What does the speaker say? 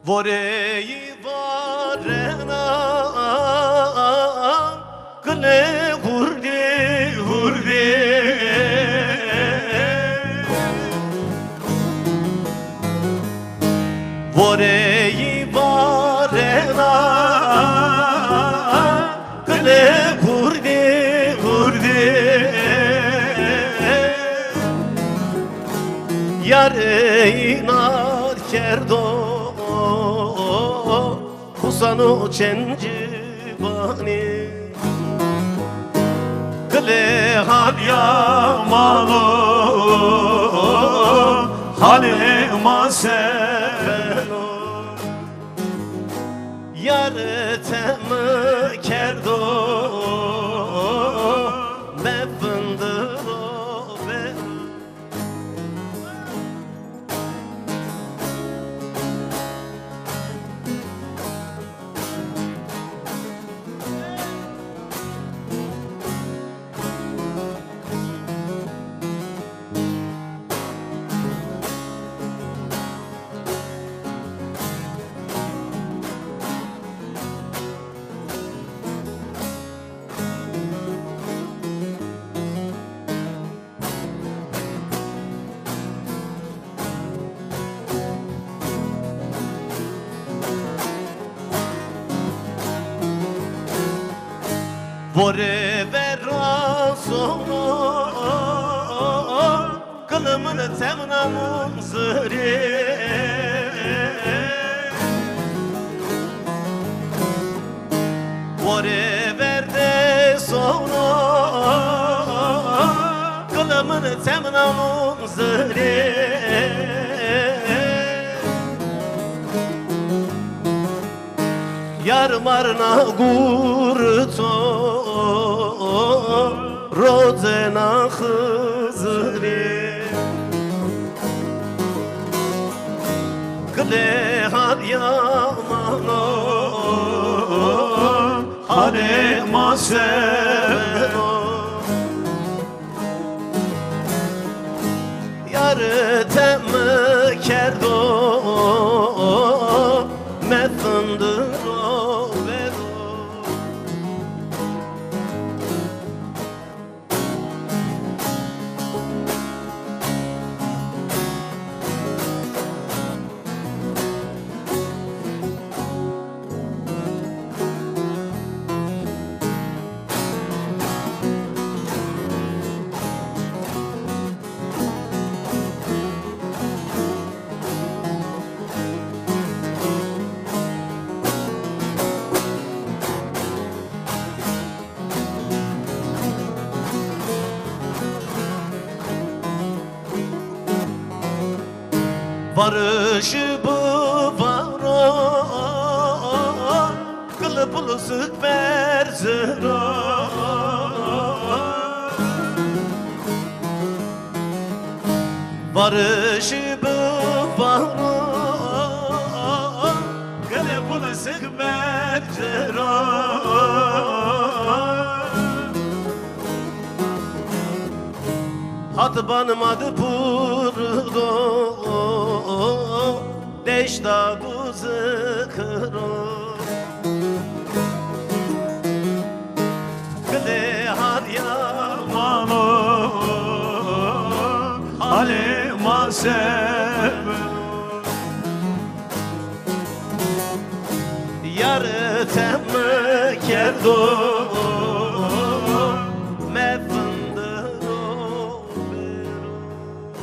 Voreyi varena kle hurdi hurdi Voreyi varena kle hurdi hurdi Yare inar kerdo Kusanu çencibani Kle hal yamalı Halima seveno Yar temi kerdo Me fındıro be Vore verra sonu Kılımını temnamun zırı Vore verde sonu Kılımını temnamun zırı Yar marna gurto Rozena khızri Kle har yamano Hare maseno Yar tem kerdo Me fındıro vero Barışı bu var Kılıplı sık berzira Barışı bu var Kılıplı sık berzira Hat banmadı purdo Deşta buzı kıro Kle har yamano Halima seveno Yar temi kerdo